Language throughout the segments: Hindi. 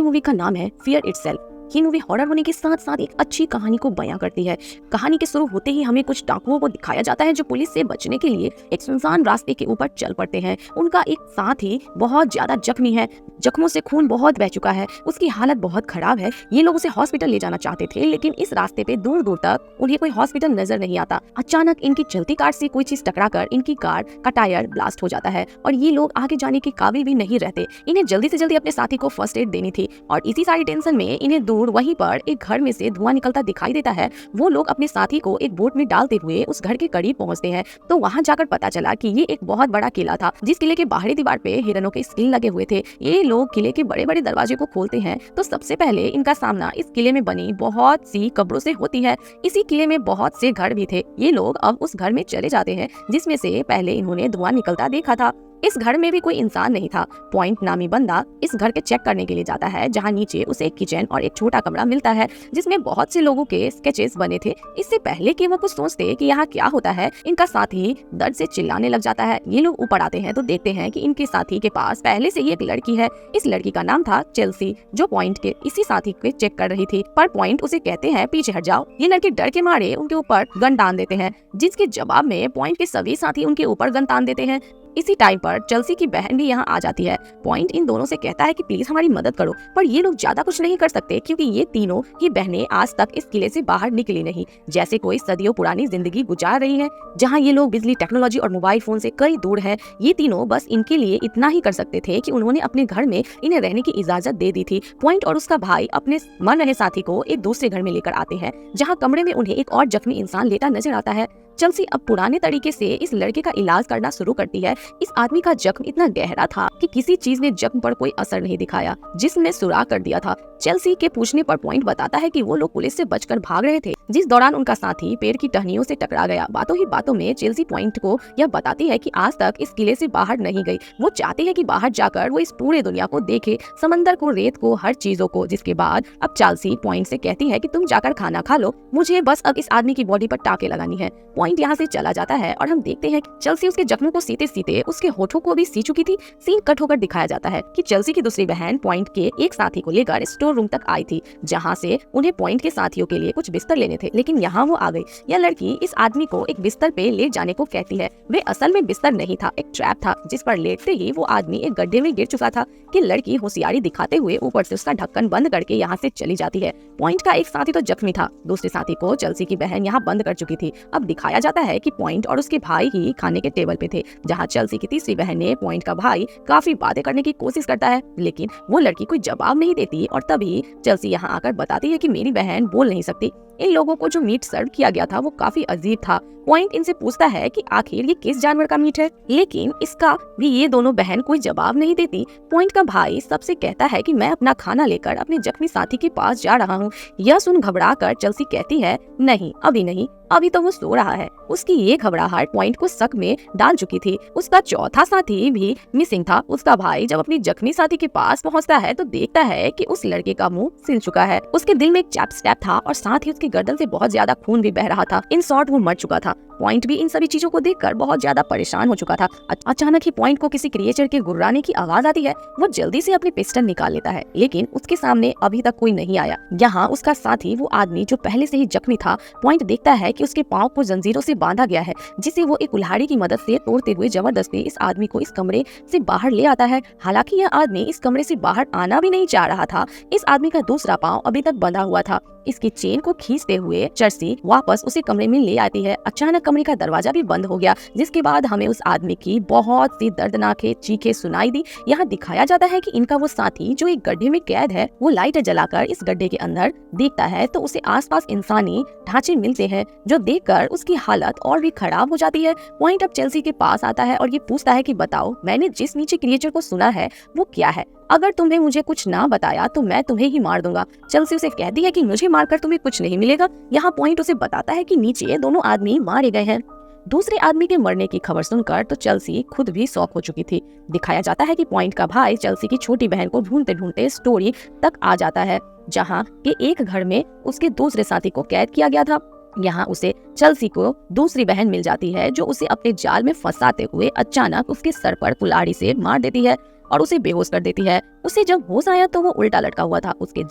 मूवी का नाम है फियर इटसेल्फ। ये मूवी हॉरर होने के साथ साथ एक अच्छी कहानी को बयां करती है। कहानी के शुरू होते ही हमें कुछ डाकुओं को दिखाया जाता है जो पुलिस से बचने के लिए एक सुनसान रास्ते के ऊपर चल पड़ते हैं। उनका एक साथी बहुत ज्यादा जख्मी है, जख्मों से खून बहुत बह चुका है, उसकी हालत बहुत खराब है। ये लोग उसे हॉस्पिटल ले जाना चाहते थे, लेकिन इस रास्ते पे दूर दूर तक उन्हें कोई हॉस्पिटल नजर नहीं आता। अचानक इनकी चलती कार से कोई चीज टकराकर इनकी कार का टायर ब्लास्ट हो जाता है और ये लोग आगे जाने के काबिल भी नहीं रहते। इन्हें जल्दी से जल्दी अपने साथी को फर्स्ट एड देनी थी और इसी सारी टेंशन में इन्हें दूर वहीं पर एक घर में से धुआं निकलता दिखाई देता है। वो लोग अपने साथी को एक बोट में डालते हुए उस घर के करीब पहुंचते हैं तो वहां जाकर पता चला कि ये एक बहुत बड़ा किला था, जिस किले के बाहरी दीवार पे हिरणों के स्किल लगे हुए थे। ये लोग किले के बड़े बड़े दरवाजे को खोलते हैं तो सबसे पहले इनका सामना इस किले में बनी बहुत सी कब्रों से होती है। इसी किले में बहुत से घर भी थे। ये लोग अब उस घर में चले जाते हैं जिसमें से पहले इन्होंने धुआं निकलता देखा था। इस घर में भी कोई इंसान नहीं था। पॉइंट नामी बंदा इस घर के चेक करने के लिए जाता है, जहां नीचे उसे एक किचन और एक छोटा कमरा मिलता है जिसमें बहुत से लोगों के स्केचेस बने थे। इससे पहले कि वो कुछ सोचते कि यहाँ क्या होता है, इनका साथी दर्द से चिल्लाने लग जाता है। ये लोग ऊपर आते हैं तो देखते हैं कि इनके साथी के पास पहले से ही एक लड़की है। इस लड़की का नाम था चेल्सी, जो पॉइंट के इसी साथी को चेक कर रही थी, पर पॉइंट उसे कहते हैं पीछे हट जाओ। ये लड़के डर के मारे उनके ऊपर गन तान देते हैं, जिसके जवाब में पॉइंट के सभी साथी उनके ऊपर गन तान देते हैं। इसी टाइम पर चेल्सी की बहन भी यहाँ आ जाती है। पॉइंट इन दोनों से कहता है कि प्लीज हमारी मदद करो, पर ये लोग ज्यादा कुछ नहीं कर सकते क्योंकि ये तीनों ही बहनें आज तक इस किले से बाहर निकली नहीं, जैसे कोई सदियों पुरानी जिंदगी गुजार रही है जहाँ ये लोग बिजली, टेक्नोलॉजी और मोबाइल फोन से कई दूर है। ये तीनों बस इनके लिए इतना ही कर सकते थे कि उन्होंने अपने घर में इन्हें रहने की इजाजत दे दी थी। पॉइंट और उसका भाई अपने मर रहे साथी को एक दूसरे घर में लेकर आते हैं, जहाँ कमरे में उन्हें एक और जख्मी इंसान लेटा नजर आता है। चेल्सी अब पुराने तरीके से इस लड़के का इलाज करना शुरू करती है। इस आदमी का जख्म इतना गहरा था कि किसी चीज ने जख्म पर कोई असर नहीं दिखाया, जिसने सुराख कर दिया था। चेल्सी के पूछने पर पॉइंट बताता है कि वो लोग पुलिस से बचकर भाग रहे थे, जिस दौरान उनका साथी पेड़ की टहनियों से टकरा गया। बातों ही बातों में चेल्सी पॉइंट को यह बताती है कि आज तक इस किले से बाहर नहीं गई। वो चाहती है कि बाहर जाकर वो इस पूरे दुनिया को देखे, समंदर को, रेत को, हर चीजों को। जिसके बाद अब चेल्सी पॉइंट से कहती है कि तुम जाकर खाना खा लो, मुझे बस अब इस आदमी की बॉडी पर टाके लगानी है। पॉइंट यहाँ से चला जाता है और हम देखते हैं कि चेल्सी उसके जख्मों को सीते सीते उसके होठों को भी सी चुकी थी। सीन कट होकर दिखाया जाता है कि चेल्सी की दूसरी बहन पॉइंट के एक साथी को लेकर स्टोर रूम तक आई थी, जहाँ से उन्हें पॉइंट के साथियों के लिए कुछ बिस्तर लेने थे, लेकिन यहाँ वो आ गई। यह लड़की इस आदमी को एक बिस्तर पे ले जाने को कहती है। वे असल में बिस्तर नहीं था, एक ट्रैप था, जिस पर लेटते ही वो आदमी एक गड्ढे में गिर चुका था कि लड़की होशियारी दिखाते हुए ऊपर से उसका ढक्कन बंद करके यहाँ से चली जाती है। पॉइंट का एक साथी तो जख्मी था, दूसरे साथी को चेल्सी की बहन यहाँ बंद कर चुकी थी। अब दिखाया जाता है कि पॉइंट और उसके भाई ही खाने के टेबल पे थे, जहाँ चेल्सी की तीसरी बहन ने पॉइंट का भाई काफी बातें करने की कोशिश करता है, लेकिन वो लड़की कोई जवाब नहीं देती और तभी चेल्सी यहाँ आकर बताती है कि मेरी बहन बोल नहीं सकती। इन लोगों को जो मीट सर्व किया गया था वो काफी अजीब था। पॉइंट इनसे पूछता है कि आखिर ये किस जानवर का मीट है, लेकिन इसका भी ये दोनों बहन कोई जवाब नहीं देती। पॉइंट का भाई सबसे कहता है कि मैं अपना खाना लेकर अपने जख्मी साथी के पास जा रहा हूँ। यह सुन घबराकर चेल्सी कहती है नहीं, अभी नहीं, अभी तो वो सो रहा है। उसकी ये घबराहट पॉइंट को शक में डाल चुकी थी। उसका चौथा साथी भी मिसिंग था। उसका भाई जब अपनी जख्मी साथी के पास पहुंचता है तो देखता है कि उस लड़के का मुंह सिल चुका है। उसके दिल में एक चैप स्टैप था और साथ ही उसकी गर्दन से बहुत ज्यादा खून भी बह रहा था। इन शॉर्ट वो मर चुका था। पॉइंट भी इन सभी चीजों को देखकर बहुत ज्यादा परेशान हो चुका था। अचानक ही पॉइंट को किसी क्रिएचर के गुर्राने की आवाज आती है। वो जल्दी से अपनी पिस्टल निकाल लेता है, लेकिन उसके सामने अभी तक कोई नहीं आया। यहाँ उसका साथी, वो आदमी जो पहले से ही जख्मी था, पॉइंट देखता है कि उसके पांव को जंजीरों से बांधा गया है, जिसे वो एक कुल्हाड़ी की मदद से तोड़ते हुए जबरदस्ती इस आदमी को इस कमरे से बाहर ले आता है। हालांकि यह आदमी इस कमरे से बाहर आना भी नहीं चाह रहा था। इस आदमी का दूसरा पांव अभी तक बंधा हुआ था। इसकी चेन को खींचते हुए चेल्सी वापस उसे कमरे में ले आती है। अचानक कमरे का दरवाजा भी बंद हो गया, जिसके बाद हमें उस आदमी की बहुत सी दर्दनाक चीखें सुनाई दी। यहाँ दिखाया जाता है कि इनका वो साथी जो एक गड्ढे में कैद है, वो लाइट जलाकर इस गड्ढे के अंदर देखता है तो उसे आसपास इंसानी ढांचे मिलते हैं, जो देखकर उसकी हालत और भी खराब हो जाती है। पॉइंट अब चेल्सी के पास आता है और ये पूछता है कि बताओ, मैंने जिस नीचे क्रिएचर को सुना है वो क्या है? अगर तुमने मुझे कुछ ना बताया तो मैं तुम्हें ही मार दूंगा। चेल्सी उसे कहती है कि मुझे मारकर तुम्हें कुछ नहीं मिलेगा। यहाँ पॉइंट उसे बताता है कि नीचे दोनों आदमी मारे गए हैं। दूसरे आदमी के मरने की खबर सुनकर तो चेल्सी खुद भी शॉक हो चुकी थी। दिखाया जाता है कि पॉइंट का भाई चेल्सी की छोटी बहन को ढूंढते ढूंढते स्टोरी तक आ जाता है, जहाँ के एक घर में उसके दूसरे साथी को कैद किया गया था। यहाँ उसे चेल्सी को दूसरी बहन मिल जाती है जो उसे अपने जाल में फंसाते हुए अचानक उसके सर पर कुल्हाड़ी से मार देती है और उसे बेहोश कर देती है। उसे जब होश आया तो वो उल्टा लटका हुआ था। उसके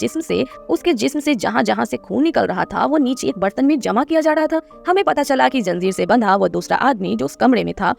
जिस्म से जहाँ जहाँ से खून निकल रहा था वो नीचे एक बर्तन में जमा किया जा रहा था। हमें पता चला कि जंजीर से बंधा वो दूसरा आदमी जो उस कमरे में था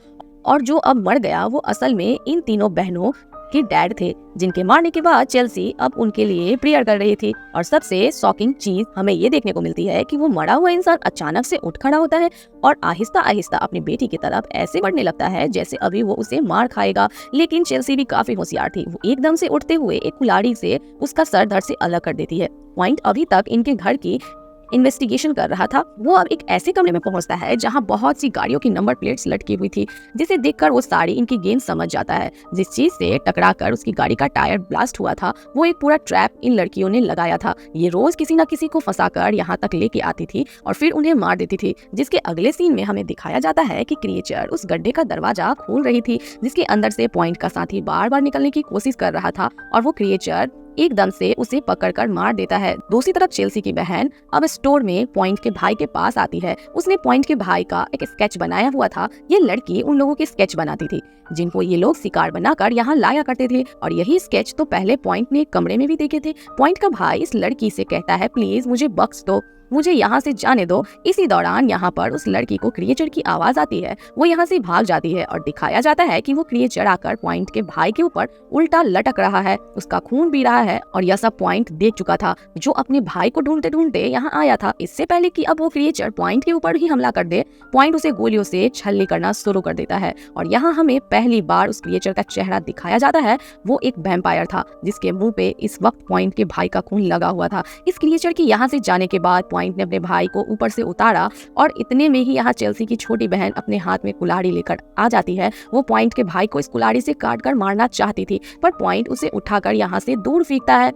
और जो अब मर गया वो असल में इन तीनों बहनों के डैड थे, जिनके मारने के बाद चेल्सी अब उनके लिए प्रेयर कर रही थी। और सबसे शॉकिंग चीज हमें ये देखने को मिलती है कि वो मरा हुआ इंसान अचानक से उठ खड़ा होता है और आहिस्ता आहिस्ता अपनी बेटी की तरफ ऐसे बढ़ने लगता है जैसे अभी वो उसे मार खाएगा। लेकिन चेल्सी भी काफी होशियार थी। वो एकदम से उठते हुए एक कुल्हाड़ी से उसका सर धड़ से अलग कर देती है। पॉइंट अभी तक इनके घर की इन्वेस्टिगेशन कर रहा था। वो अब एक ऐसे कमरे में पहुंचता है जहां बहुत सी गाड़ियों की नंबर प्लेट्स लटकी हुई थी, जिसे देखकर वो सारी इनकी गेम समझ जाता है। जिस चीज से टकराकर उसकी गाड़ी का टायर ब्लास्ट हुआ था वो एक पूरा ट्रैप इन लड़कियों ने लगाया था। ये रोज किसी न किसी को फंसाकर यहाँ तक लेके आती थी और फिर उन्हें मार देती थी। जिसके अगले सीन में हमें दिखाया जाता है कि क्रिएचर उस गड्ढे का दरवाजा खोल रही थी जिसके अंदर से पॉइंट का साथी बार बार निकलने की कोशिश कर रहा था और वो क्रिएचर एकदम से उसे पकड़कर मार देता है। दूसरी तरफ चेल्सी की बहन अब स्टोर में पॉइंट के भाई के पास आती है। उसने पॉइंट के भाई का एक स्केच बनाया हुआ था। ये लड़की उन लोगों के स्केच बनाती थी जिनको ये लोग शिकार बनाकर यहाँ लाया करते थे और यही स्केच तो पहले पॉइंट ने कमरे में भी देखे थे। पॉइंट का भाई इस लड़की से कहता है, प्लीज मुझे बख्श दो, मुझे यहाँ से जाने दो। इसी दौरान यहाँ पर उस लड़की को क्रिएचर की आवाज आती है। वो यहाँ से भाग जाती है और दिखाया जाता है कि वो क्रिएचर आकर पॉइंट के भाई के ऊपर उल्टा लटक रहा है, उसका खून पी रहा है और यह सब पॉइंट देख चुका था जो अपने भाई को ढूंढते ढूंढते यहाँ आया था। इससे पहले कि अब वो क्रिएचर पॉइंट के ऊपर ही हमला कर दे, पॉइंट उसे गोलियों से छलनी करना शुरू कर देता है और यहाँ हमें पहली बार उस क्रिएचर का चेहरा दिखाया जाता है। वो एक वैम्पायर था जिसके मुंह पे इस वक्त पॉइंट के भाई का खून लगा हुआ था। इस क्रिएचर के यहाँ से जाने के बाद पॉइंट ने अपने भाई को ऊपर से उतारा और इतने में ही यहाँ चेल्सी की छोटी बहन अपने हाथ में कुल्हाड़ी लेकर आ जाती है। वो पॉइंट के भाई को इस कुल्हाड़ी से काटकर मारना चाहती थी पर पॉइंट उसे उठाकर यहाँ से दूर फेंकता है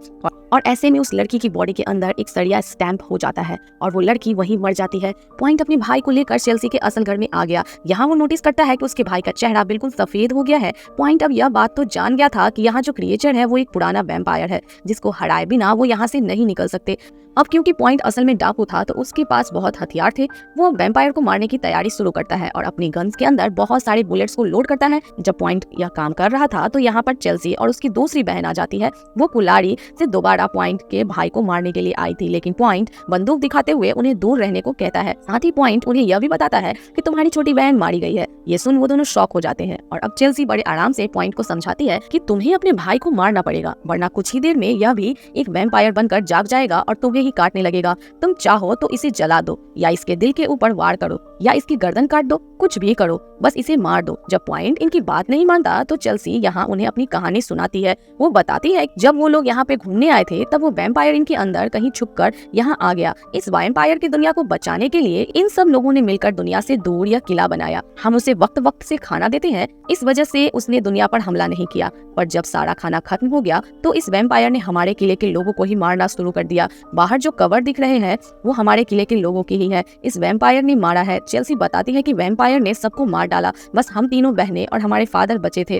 और ऐसे में उस लड़की की बॉडी के अंदर एक सरिया स्टैंप हो जाता है और वो लड़की वहीं मर जाती है। पॉइंट अपने भाई को लेकर चेल्सी के असल घर में आ गया। यहाँ वो नोटिस करता है कि उसके भाई का चेहरा बिल्कुल सफेद हो गया है। पॉइंट अब यह बात तो जान गया था कि यहाँ जो क्रिएचर है वो एक पुराना वैम्पायर है जिसको हराए बिना वो यहाँ से नहीं निकल सकते। अब क्योंकि पॉइंट असल में डाकू था तो उसके पास बहुत हथियार थे। वो वैम्पायर को मारने की तैयारी शुरू करता है और अपनी गन्स के अंदर बहुत सारे बुलेट्स को लोड करता है। जब पॉइंट यह काम कर रहा था तो यहाँ पर चेल्सी और उसकी दूसरी बहन आ जाती है। वो कुल्हाड़ी से दोबारा पॉइंट के भाई को मारने के लिए आई थी लेकिन पॉइंट बंदूक दिखाते हुए उन्हें दूर रहने को कहता है। साथ ही पॉइंट उन्हें यह भी बताता है कि तुम्हारी छोटी बहन मारी गई है। ये सुन वो दोनों शॉक हो जाते हैं और अब चेल्सी बड़े आराम से पॉइंट को समझाती है कि तुम्हें अपने भाई को मारना पड़ेगा वरना कुछ ही देर में यह भी एक वैम्पायर बनकर जाग जाएगा और तुम्हें ही काटने लगेगा। तुम चाहो तो इसे जला दो या इसके दिल के ऊपर वार करो या इसकी गर्दन काट दो, कुछ भी करो, बस इसे मार दो। जब पॉइंट इनकी बात नहीं मानता तो चेल्सी यहाँ उन्हें अपनी कहानी सुनाती है। वो बताती है जब वो लोग यहाँ पे घूमने आए थे तब वो वैम्पायर इनके अंदर कहीं छुपकर यहाँ आ गया। इस वैम्पायर की दुनिया को बचाने के लिए इन सब लोगों ने मिलकर दुनिया से दूर यह किला बनाया। हम उसे वक्त वक्त से खाना देते हैं, इस वजह से उसने दुनिया पर हमला नहीं किया। पर जब सारा खाना खत्म हो गया तो इस वैम्पायर ने हमारे किले के लोगों को ही मारना शुरू कर दिया। बाहर जो कवर दिख रहे हैं वो हमारे किले के लोगों की ही है। इस वैम्पायर ने मारा है। चेल्सी बताती है कि वैम्पायर ने सबको मार डाला, बस हम तीनों बहनें और हमारे फादर बचे थे।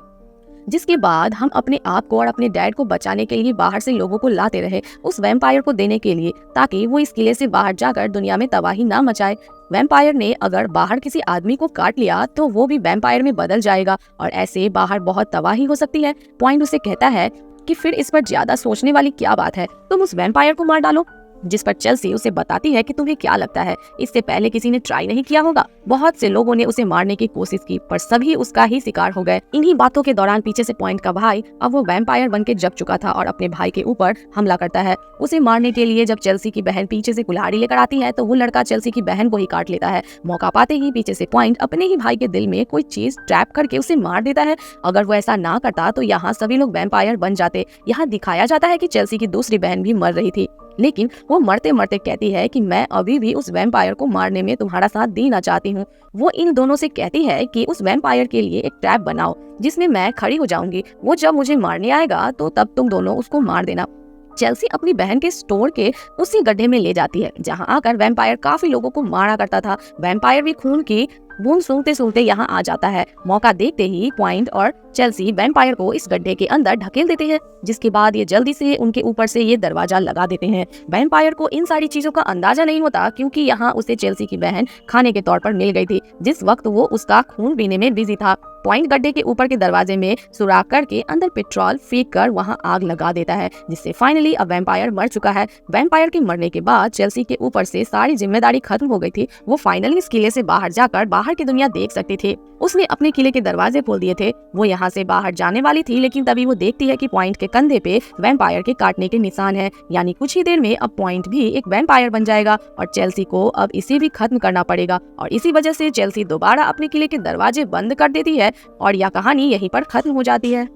जिसके बाद हम अपने आप को और अपने डैड को बचाने के लिए बाहर से लोगों को लाते रहे उस वैम्पायर को देने के लिए, ताकि वो इस किले से बाहर जाकर दुनिया में तबाही ना मचाए। वैम्पायर ने अगर बाहर किसी आदमी को काट लिया तो वो भी वैम्पायर में बदल जाएगा और ऐसे बाहर बहुत तबाही हो सकती है। पॉइंट उसे कहता है कि फिर इस पर ज्यादा सोचने वाली क्या बात है, तुम उस वैम्पायर को मार डालो। जिस पर चेल्सी उसे बताती है कि तुम्हें क्या लगता है इससे पहले किसी ने ट्राई नहीं किया होगा। बहुत से लोगों ने उसे मारने की कोशिश की पर सभी उसका ही शिकार हो गए। इन्हीं बातों के दौरान पीछे से पॉइंट का भाई अब वो वैम्पायर बनके जग चुका था और अपने भाई के ऊपर हमला करता है। उसे मारने के लिए जब चेल्सी की बहन पीछे से कुल्हाड़ी लेकर आती है तो वो लड़का चेल्सी की बहन को ही काट लेता है। मौका पाते ही पीछे से पॉइंट अपने ही भाई के दिल में कोई चीज ट्रैप करके उसे मार देता है। अगर वो ऐसा ना करता तो यहाँ सभी लोग वैम्पायर बन जाते। यहाँ दिखाया जाता है कि चेल्सी की दूसरी बहन भी मर रही थी लेकिन वो मरते मरते कहती है कि मैं अभी भी उस वैम्पायर को मारने में तुम्हारा साथ देना चाहती हूँ। वो इन दोनों से कहती है कि उस वैम्पायर के लिए एक ट्रैप बनाओ जिसमें मैं खड़ी हो जाऊंगी। वो जब मुझे मारने आएगा तो तब तुम दोनों उसको मार देना। चेल्सी अपनी बहन के स्टोर के उसी गड्ढे में ले जाती है जहां आकर वैम्पायर काफी लोगों को मारा करता था। वैम्पायर भी खून की बूम सूंघते सूंघते यहाँ आ जाता है। मौका देखते ही पॉइंट और चेल्सी वैम्पायर को इस गड्ढे के अंदर ढकेल देते हैं, जिसके बाद ये जल्दी से उनके ऊपर से ये दरवाजा लगा देते हैं। वैम्पायर को इन सारी चीजों का अंदाजा नहीं होता, क्योंकि यहाँ उसे चेल्सी की बहन खाने के तौर पर मिल गई थी, जिस वक्त वो उसका खून पीने में बिजी था। पॉइंट गड्ढे के ऊपर के दरवाजे में सुराख करके अंदर पेट्रोल फेंक कर वहाँ आग लगा देता है, जिससे फाइनली अब वैम्पायर मर चुका है। वैम्पायर के मरने के बाद चेल्सी के ऊपर से सारी जिम्मेदारी खत्म हो गई थी। वो फाइनली इस किले से बाहर जाकर बाहर की दुनिया देख सकती थी। उसने अपने किले के दरवाजे खोल दिए थे। वो यहाँ से बाहर जाने वाली थी, लेकिन तभी वो देखती है कि पॉइंट के कंधे पे वैम्पायर के काटने के निशान है। यानी कुछ ही देर में अब पॉइंट भी एक वैम्पायर बन जाएगा और चेल्सी को अब इसे भी खत्म करना पड़ेगा। और इसी वजह से चेल्सी दोबारा अपने किले के दरवाजे बंद कर देती है और यह कहानी यहीं पर खत्म हो जाती है।